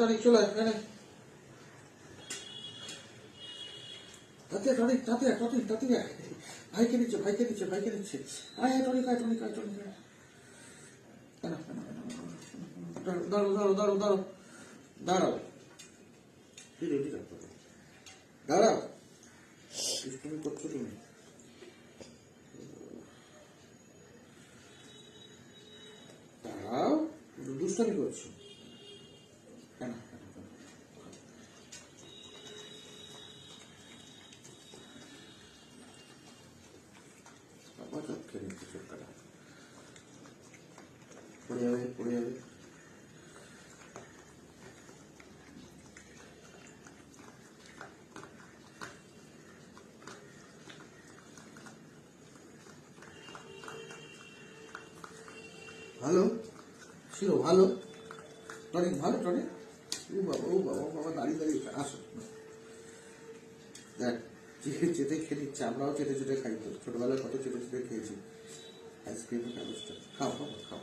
চলে এখানে তাতে টনিক তাতে টনিক তাতে ভাইকে দিচ্ছে ভাইকে দিচ্ছে ভাইকে দিচ্ছে আয় টনিক আয় টনিক আয় টনিক আয় দাঁড়ো দাঁড়ো দাঁড়ো দাঁড়ো দাঁড়াও দাঁড়াও তুমি করছো তুমি দাঁড়াও দুষ্টামি করছো কেন পড়ে যাবে পড়ে যাবে ভালো ছিল ভালো টনিক ভালো টনিক ও বাবা বাবা দাঁড়িয়ে দাঁড়িয়ে আসো দেখ চেটে খেয়ে নিচ্ছে আমরাও চেটে চেটে খাই তো ছোটবেলায় কত চেটে চেটে খেয়েছি আইসক্রিমের কাগজটা খাও খাও খাও